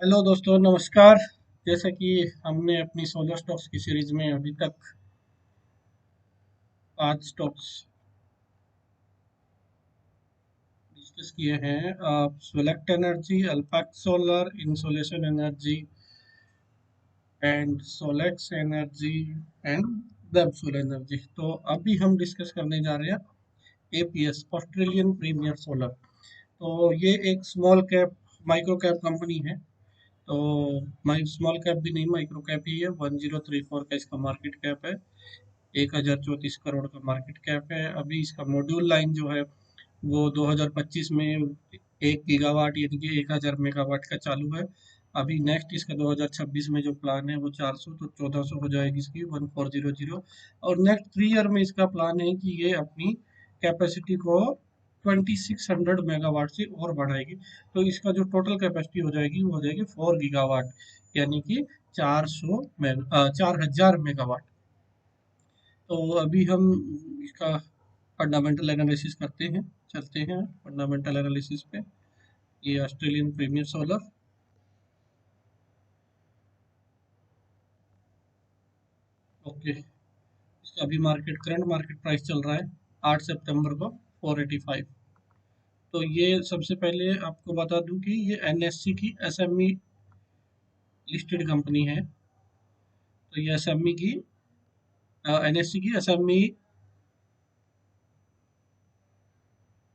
Hello दोस्तों, नमस्कार। जैसा कि हमने अपनी सोलर स्टॉक्स की सीरीज में अभी तक 5 स्टॉक्स डिस्कस किए हैं। Select energy, Alpex solar, insolation energy and Solex energy and Websol energy. तो अभी हम डिस्कस करने जा रहे हैं एपीएस, ऑस्ट्रेलियन प्रीमियर सोलर। तो ये एक small cap, micro cap company है। तो माइ स्मॉल कैप भी नहीं, माइक्रो कैप ही है। 1034 का इसका मार्केट कैप है। 1034 करोड़ का मार्केट कैप है। अभी इसका मॉड्यूल लाइन जो है वो 2025 में 1 गीगावाट यानी कि 1000 मेगावाट का चालू है। अभी नेक्स्ट इसका 2026 में जो प्लान है वो 400, तो 1400 हो जाएगी इसकी 1400। और नेक्स्ट 3 ईयर में इसका प्लान है कि ये अपनी कैपेसिटी को 2600 मेगावाट से और बढ़ाएगी। तो इसका जो टोटल कैपेसिटी हो जाएगी वो हो जाएगी 4 गीगावाट, यानी कि 4000 मेगावाट। तो अभी हम इसका फंडामेंटल एनालिसिस करते हैं, चलते हैं फंडामेंटल एनालिसिस पे। ये ऑस्ट्रेलियन प्रीमियर सोलर। ओके, इसका अभी करंट मार्केट प्राइस चल रहा है 8 सितंबर को 485। तो ये सबसे पहले आपको बता दूं कि ये एनएससी की एसएमई लिस्टेड कंपनी है। तो ये एसएमई की एनएससी की एसएमई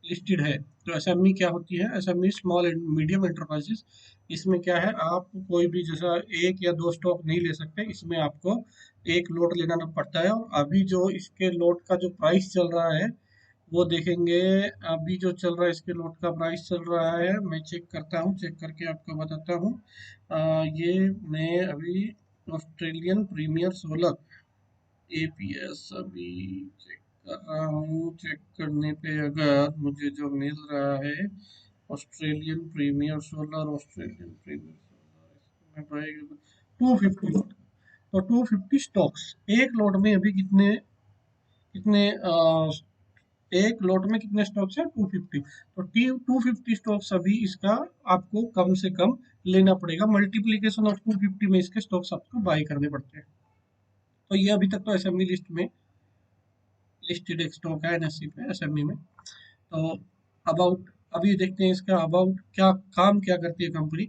लिस्टेड है। तो एसएमई क्या होती है? SME small and medium enterprises. इसमें क्या है, आप कोई भी जैसा एक या दो स्टॉक नहीं ले सकते, इसमें आपको एक लोट लेना पड़ता है। और अभी जो इसके लोट का जो प्राइस चल रहा है वो देखेंगे। अभी जो चल रहा है इसके लोट का प्राइस चल रहा है, मैं चेक करता हूँ, चेक करके आपको बताता हूँ। ये मैं अभी ऑस्ट्रेलियन प्रीमियर सोलर एपीएस अभी चेक कर रहा हूँ। चेक करने पे अगर मुझे जो मिल रहा है Australian premier solar, Australian premier solar 250। तो 250 स्टॉक्स एक लोट में अभी कितने कितने एक लोट में कितने स्टॉक्स हैं? 250। तो 250 स्टॉक्स अभी इसका आपको कम से कम लेना पड़ेगा। मल्टीप्लीकेशन ऑफ 250 में इसके स्टॉक्स आपको बाय करने पड़ते हैं। तो ये अभी तक तो एसएमई लिस्ट में लिस्टेड एक स्टॉक है एनएससी पे, एसएमई में। तो अबाउट अभी देखते हैं इसका अबाउट क्या काम क्या करती है कंपनी।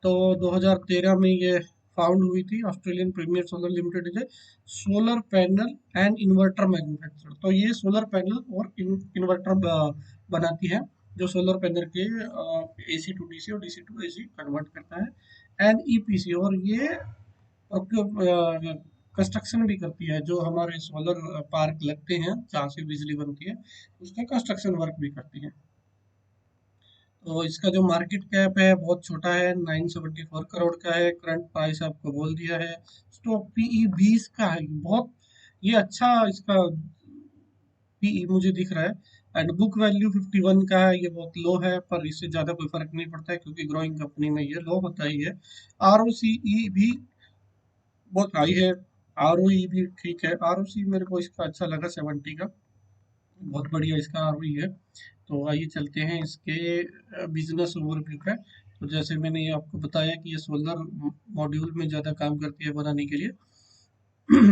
तो 2013 में ये फाउंड हुई थी। Australian premier solar limited is solar panel and inverter manufacture. तो ये सोलर पैनल और इन्वर्टर बनाती है, जो सोलर पैनल के एसी टू डीसी और डीसी टू एसी कन्वर्ट करता है। एंड ईपीसी, और ये कंस्ट्रक्शन भी करती है। जो हमारे सोलर पार्क लगते हैं जहाँ से बिजली बनती है, उसका कंस्ट्रक्शन वर्क भी करती है। तो इसका जो मार्केट कैप है बहुत छोटा है, 974 करोड़ का है। करंट प्राइस आपको बोल दिया है। स्टॉक पीई 20 का है, बहुत ये अच्छा इसका पीई मुझे दिख रहा है। एंड बुक वैल्यू 51 का है, ये बहुत लो है, पर इससे ज़्यादा कोई फर्क नहीं पड़ता है क्योंकि ग्रोइंग कंपनी में ये लो होता ही है। आरओसीई भी बहुत हाई है, आरओई भी ठीक है। आरओसी मेरे को इसका अच्छा लगा 70 का, बहुत बढ़िया इसका आरओई है। तो आइए चलते हैं इसके बिजनेस ओवरव्यू पे। तो जैसे मैंने ये आपको बताया कि ये सोलर मॉड्यूल में ज़्यादा काम करती है बनाने के लिए।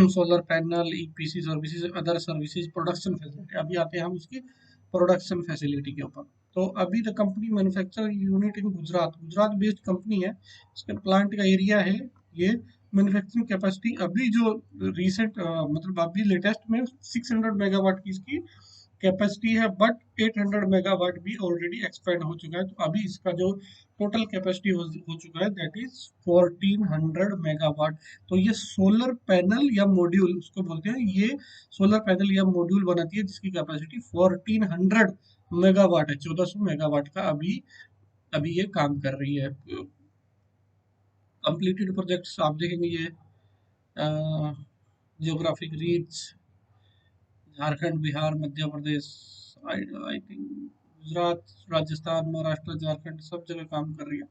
Solar panel, EPC services, other services, production facility. अभी आते हैं हम उसकी प्रोडक्शन फैसिलिटी के ऊपर। तो अभी the company manufacture unit in Gujarat, Gujarat based company है। इसके प्लांट का एरिया है ये। मैन्युफैक्चरिंग कैपेसिटी अभी जो रिसेंट मतलब अभी लेटेस्ट में 600 मेगावाट की इसकी कैपेसिटी है, बट 800 मेगावाट भी ऑलरेडी एक्सपेंड हो चुका है। तो अभी इसका जो टोटल कैपेसिटी हो चुका है दैट इज 1400 मेगावाट। तो ये सोलर पैनल या मॉड्यूल उसको बोलते हैं, ये सोलर पैनल या मॉड्यूल बनाती है जिसकी कैपेसिटी 1400 मेगावाट है, 1400 मेगावाट का अभी अभी ये काम कर रही है। कंप्लीटेड प्रोजेक्ट्स आप देखेंगे ये geographic reach Jharkhand, Bihar, Madhya Pradesh, I think Gujarat, Rajasthan, Maharashtra, Jharkhand, सब जगह काम कर रही है।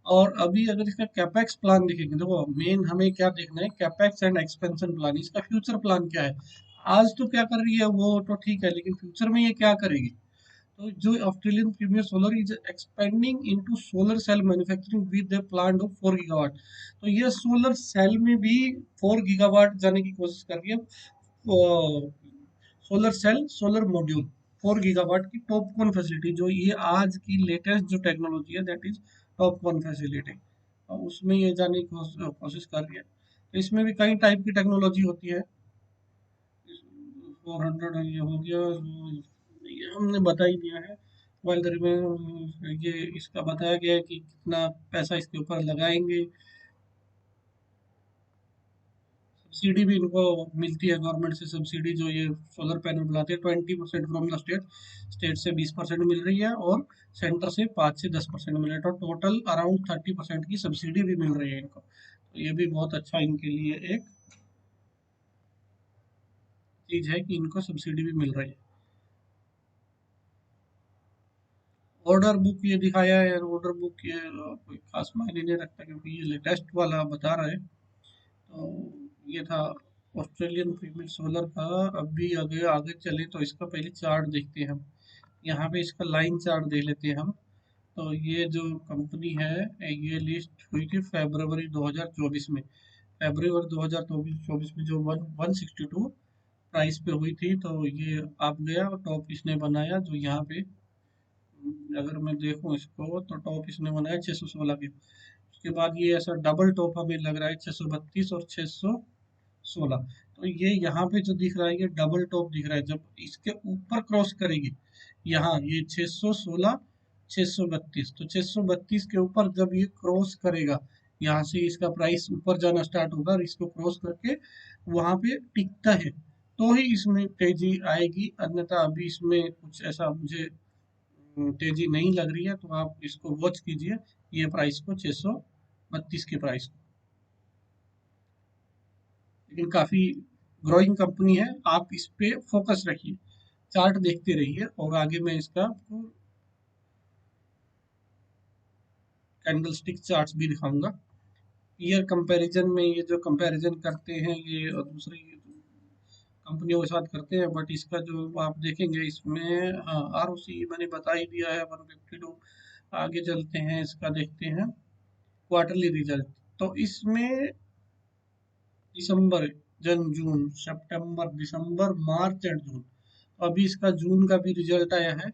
और अभी अगर इसका कैपेक्स प्लान देखेंगे, देखो मेन हमें क्या देखना है, कैपेक्स एंड एक्सपेंशन प्लान, इसका फ्यूचर प्लान क्या है। आज तो क्या कर रही है वो तो ठीक है, लेकिन फ्यूचर में ये क्या करेगी। तो जो Australian premier solar is expanding into solar cell manufacturing with the plant of 4 gigawatt. तो ये सोलर सेल में भी 4 गीगावाट जाने की कोशिश कर रही है। Solar cell solar module 4 gigawatt की टॉपकॉन फैसिलिटी, जो ये आज की लेटेस्ट जो टेक्नोलॉजी है दैट इज टॉपकॉन फैसिलिटी, उसमें ये जाने की कोशिश कर रही है। तो इसमें भी कई टाइप की टेक्नोलॉजी होती है। 400 ये हो गया, ये हमने बता ही दिया है। वाइल द रिमेन ये इसका बताया गया है कि कितना पैसा इसके ऊपर लगाएंगे। सब्सिडी भी इनको मिलती है गवर्नमेंट से, सब्सिडी जो ये सोलर पैनल बनाते हैं 20% फ्रॉम द स्टेट से 20% मिल रही है, और सेंटर से 5 से 10% मिल रहा है। तो टोटल अराउंड 30% की सब्सिडी भी मिल रही है इनको। तो ये भी बहुत अच्छा इनके लिए एक चीज है कि इनको सब्सिडी भी मिल रही है। ऑर्डर बुक ये दिखाया है, ऑर्डर बुक ये कोई खास मायने नहीं रखता क्योंकि ये लेटेस्ट वाला बता रहा है। तो ये था ऑस्ट्रेलियन प्रीमियर सोलर का। अभी आगे आगे चले तो इसका पहले चार्ट देखते हैं हम। यहाँ पे इसका लाइन चार्ट देख लेते हैं हम। तो ये जो कंपनी है ये लिस्ट हुई थी फरवरी 2024 में। फरवरी 2024 में जो 162 प्राइस पे हुई थी, तो ये आप गया और टॉप इसने बनाया जो यहाँ पे, अगर मैं देखूं इसको तो टॉप इसने बनाया 616 के। उसके बाद ये ऐसा डबल टॉप हमें लग रहा है 632 और 616। तो ये यहाँ पे जो दिख रहा है ये डबल टॉप दिख रहा है, जब इसके ऊपर क्रॉस करेगी यहाँ ये 616 632, तो 632 के ऊपर जब ये क्रॉस करेगा, यहाँ से इसका प्राइस ऊपर जाना स्टार्ट होगा और इसको क्रॉस करके वहां पे टिकता है तो ही इसमें तेजी आएगी, अन्यथा अभी इसमें कुछ ऐसा मुझे तेजी नहीं लग रही है। तो आप इसको वॉच कीजिए ये प्राइस को 632 के प्राइस को। लेकिन काफी ग्रोइंग कंपनी है, आप इस पे फोकस रखिए, चार्ट देखते रहिए, और आगे मैं इसका आपको कैंडलस्टिक चार्ट्स भी दिखाऊंगा। ईयर कंपैरिजन में ये जो कंपैरिजन करते हैं ये दूसरी कंपनियों के साथ करते हैं, बट इसका जो आप देखेंगे इसमें, हाँ आर ओ सी मैंने बता ही दिया है 152। आगे चलते हैं इसका देखते हैं क्वार्टरली रिजल्ट। तो इसमें दिसंबर, जून, सितंबर, दिसंबर, मार्च एंड जून, अभी इसका जून का भी रिजल्ट आया है।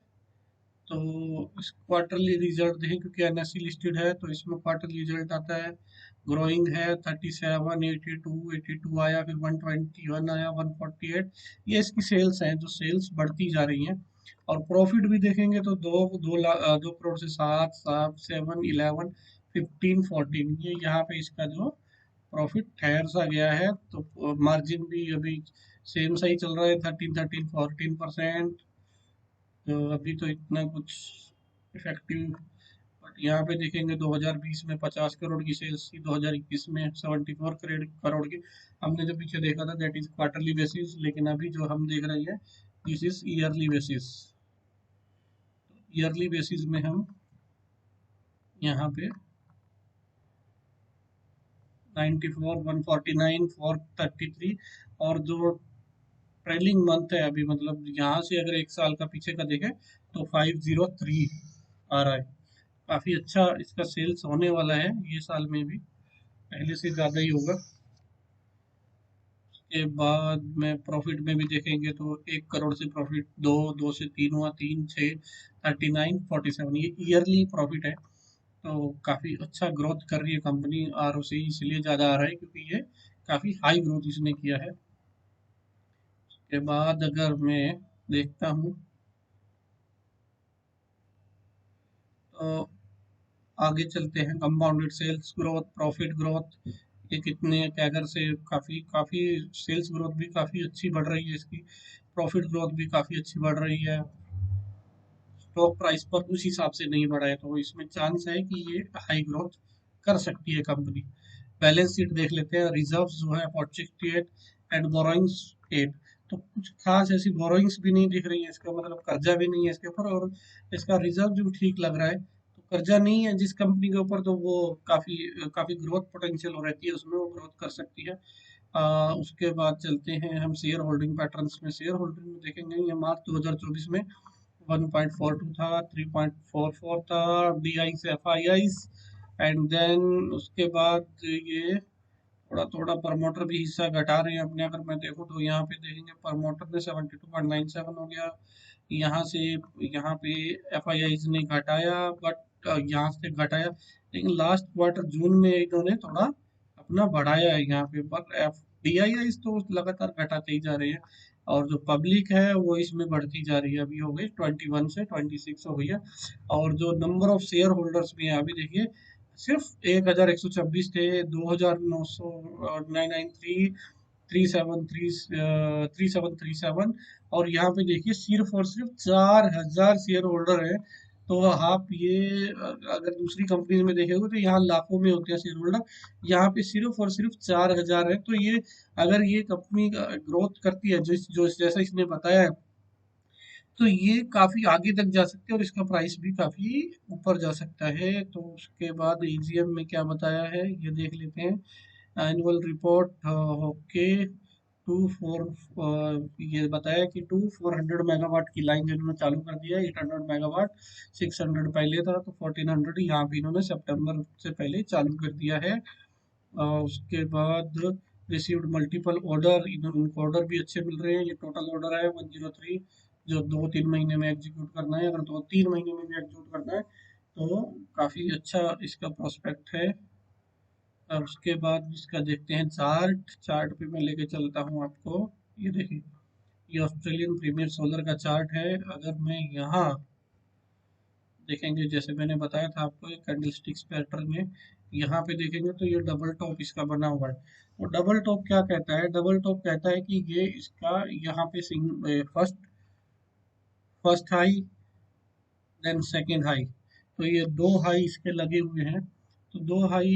तो इस क्वार्टरली रिजल्ट देखें क्योंकि एनएससी लिस्टेड है तो इसमें क्वार्टरली रिजल्ट आता है। ग्रोइंग है 37, 82 आया, फिर 121 आया, 148। ये इसकी सेल्स हैं जो सेल्स बढ़ती जा रही हैं। और प्रॉफिट भी देखेंगे तो 2 करोड़ से 7, 7, 7, 11, 15, 14, ये यहाँ पे इसका जो प्रॉफिट ठहर सा गया है। तो मार्जिन भी अभी सेम सही चल रहा है, 13, 13, 14%। तो अभी तो इतना कुछ इफेक्टिव, बट यहाँ पे देखेंगे 2020 में 50 करोड़ की सेल्स थी, 2021 में 74 करोड़ की। हमने जो पीछे देखा था दैट इज क्वार्टरली बेसिस, लेकिन अभी जो हम देख रहे हैं this is yearly basis. Yearly basis में हम यहाँ पे 94, 149, 433, और जो ट्रेलिंग मंथ है अभी, मतलब यहाँ से अगर एक साल का पीछे का देखें तो 503 आ रहा है। काफी अच्छा इसका सेल्स होने वाला है ये साल में भी, पहले से ज्यादा ही होगा। के बाद में प्रॉफिट में भी देखेंगे तो 1 करोड़ से प्रॉफिट, 2 से 3 हुआ, 3, 6, 39, 47, ये ईयरली प्रॉफिट है। तो काफी अच्छा ग्रोथ कर रही है कंपनी। आर ओ सी इसलिए ज्यादा आ रहा है क्योंकि ये काफी हाई ग्रोथ इसने किया है। के बाद अगर मैं देखता हूँ तो आगे चलते हैं, compounded sales growth, profit growth, ये कितने कैगर से, काफी काफी सेल्स ग्रोथ भी काफी अच्छी बढ़ रही है इसकी, प्रॉफिट ग्रोथ भी काफी अच्छी बढ़ रही है। स्टॉक प्राइस पर उस हिसाब से नहीं बढ़ा है, तो इसमें चांस है कि ये हाई ग्रोथ कर सकती है कंपनी। बैलेंस शीट देख लेते हैं, रिजर्व्स जो है 468 एंड बोरोइंग्स 8। तो कुछ खास ऐसी बोरोइंग्स भी नहीं दिख रही है, इसका मतलब कर्जा भी नहीं है इसके ऊपर, और इसका रिजर्व जो ठीक लग रहा है। तो कर्जा नहीं है जिस कंपनी के ऊपर, तो वो काफी काफी ग्रोथ पोटेंशियल रहती है उसमें, वो ग्रोथ कर सकती है। उसके बाद चलते हैं हम शेयर होल्डिंग पैटर्न्स में। शेयर होल्डिंग में देखेंगे ये मार्च 2024 में 1.42 था, 3.44 था, DI से FIIs, एंड देन उसके बाद ये थोड़ा थोड़ा प्रमोटर भी हिस्सा घटा रहे हैं अपने। अगर मैं देखूँ तो यहाँ पे देखेंगे प्रमोटर ने 72.97 हो गया, यहाँ से यहाँ पे FIIs ने घटाया, बट यहाँ से घटाया, लेकिन लास्ट क्वार्टर जून में इन्होंने थोड़ा अपना बढ़ाया है यहाँ पे, पर DIIs तो लगातार घटाते ही जा रहे हैं। और जो पब्लिक है वो इसमें बढ़ती जा रही है, अभी हो गई 21 से 26 हो गई है। और जो नंबर ऑफ शेयर होल्डर्स भी है, अभी देखिए सिर्फ 1126 थे, 2993, 3737, और यहाँ पे देखिए सिर्फ और सिर्फ 4000 शेयर होल्डर है। तो आप ये अगर दूसरी कंपनी में देखेंगे तो यहाँ लाखों में होते हैं शेयर होल्डर, यहाँ पे सिर्फ और सिर्फ 4000 है। तो ये अगर ये कंपनी ग्रोथ करती है जो जो जैसा इसने बताया है, तो ये काफी आगे तक जा सकते हैं और इसका प्राइस भी काफी ऊपर जा सकता है। तो उसके बाद EGM में क्या बताया है ये देख लेते हैं। Annual report, okay, two four ये बताया कि 400 मेगावाट की लाइन इन्होंने चालू कर दिया है, 800 मेगावाट, 600 पहले था, तो 1400 यहाँ भी इन्होंने सितंबर से पहले चालू कर दिया है। उसके बाद रिसीव्ड मल्टीपल ऑर्डर, उनको ऑर्डर भी अच्छे मिल रहे हैं। ये टोटल ऑर्डर है 103, जो 2-3 महीने में एग्जीक्यूट करना है। अगर 2-3 महीने में भी एग्जीक्यूट करना है तो काफ़ी अच्छा इसका प्रोस्पेक्ट है। और उसके बाद इसका देखते हैं चार्ट। चार्ट पे मैं लेके चलता हूँ आपको। ये देखिए, ये ऑस्ट्रेलियन प्रीमियर सोलर का चार्ट है। अगर मैं यहाँ देखेंगे, जैसे मैंने बताया था आपको, ये कैंडलस्टिक्स पैटर्न में यहाँ पे देखेंगे तो ये डबल टॉप इसका बना हुआ है। तो डबल टॉप क्या कहता है? डबल टॉप कहता है कि ये इसका यहाँ पे first first high, then second high, तो ये दो हाई इसके लगे हुए हैं। तो दो हाई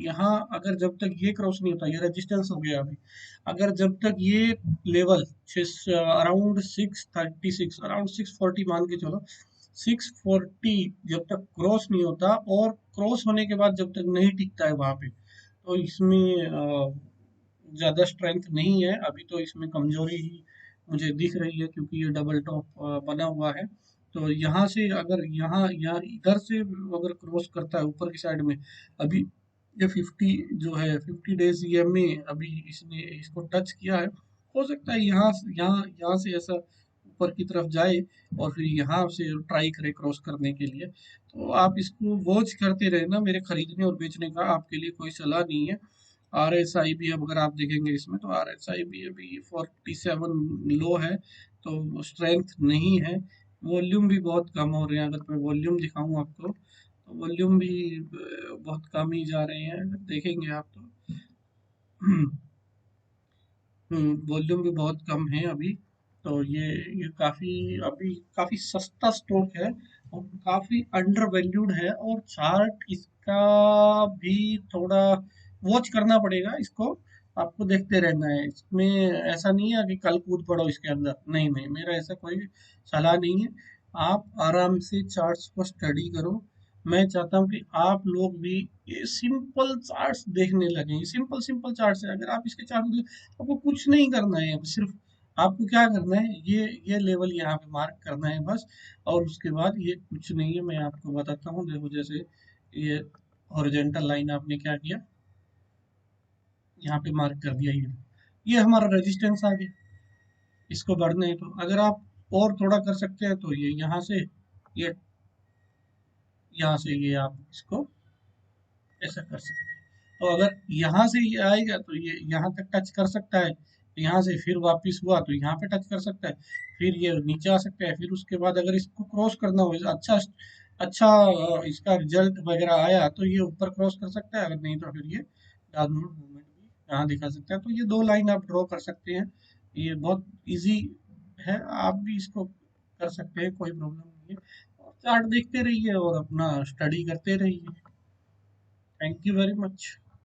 यहाँ, अगर जब तक ये क्रॉस नहीं होता, ये रेजिस्टेंस हो गया अभी, अगर जब तक ये लेवल अराउंड 636, अराउंड 640 मान के चलो, 640 जब तक क्रॉस नहीं होता, और क्रॉस होने के बाद जब तक नहीं टिकता है वहां पे, तो इसमें ज़्यादा स्ट्रेंथ नहीं है अभी। तो इसमें कमजोरी ही मुझे दिख रही है, क्योंकि ये डबल टॉप बना हुआ है। तो यहाँ से अगर यहाँ यहाँ इधर से अगर क्रॉस करता है ऊपर की साइड में, अभी ये 50 जो है 50 डेज EMA अभी इसने इसको टच किया है, हो सकता है यहाँ से ऐसा ऊपर की तरफ जाए और फिर यहाँ से ट्राई करे क्रॉस करने के लिए। तो आप इसको वॉच करते रहना। मेरे खरीदने और बेचने का आपके लिए कोई सलाह नहीं है। RSI भी अब अगर आप देखेंगे इसमें, तो RSI भी अभी 47 लो है, तो स्ट्रेंथ नहीं है। वॉल्यूम भी बहुत कम हो रहे हैं। अगर मैं वॉल्यूम दिखाऊं आपको, तो वॉल्यूम भी बहुत कम ही जा रहे हैं, अगर देखेंगे आप तो। वॉल्यूम भी बहुत कम है अभी। तो ये काफ़ी अभी काफ़ी सस्ता स्टॉक है और काफ़ी अंडर वैल्यूड है। और चार्ट इसका भी थोड़ा वॉच करना पड़ेगा इसको, आपको देखते रहना है। इसमें ऐसा नहीं है कि कल कूद पड़ो इसके अंदर, नहीं नहीं, मेरा ऐसा कोई सलाह नहीं है। आप आराम से चार्ट्स को स्टडी करो। मैं चाहता हूँ कि आप लोग भी ये सिंपल चार्ट्स देखने लगें। सिंपल सिंपल चार्ट्स है, अगर आप इसके चार्ट, आपको कुछ नहीं करना है, सिर्फ आपको क्या करना है, ये लेवल यहाँ पे मार्क करना है बस। और उसके बाद ये कुछ नहीं है, मैं आपको बताता हूँ। देखो, जैसे ये हॉरिजॉन्टल लाइन आपने क्या किया, यहाँ पे मार्क कर दिया, ये हमारा रेजिस्टेंस आ गया। इसको बढ़ना है तो अगर आप और थोड़ा कर सकते हैं, तो ये ये यहाँ से ये आप इसको ऐसा कर सकते हैं। तो अगर यहाँ से ये आएगा तो ये यहाँ तक टच कर सकता है, यहाँ से फिर वापस हुआ तो यहाँ पे टच कर सकता है, फिर ये नीचे आ सकता है। फिर उसके बाद अगर इसको क्रॉस करना हो, अच्छा अच्छा इसका रिजल्ट वगैरह आया, तो ये ऊपर क्रॉस कर सकता है, अगर नहीं तो फिर ये डाउनवर्ड मूवमेंट भी यहाँ दिखा सकता है। तो ये दो लाइन आप ड्रॉ कर सकते हैं, ये बहुत इजी है, आप भी इसको कर सकते हैं, कोई प्रॉब्लम नहीं है। और चार्ट देखते रहिए और अपना स्टडी करते रहिए। Thank you very much.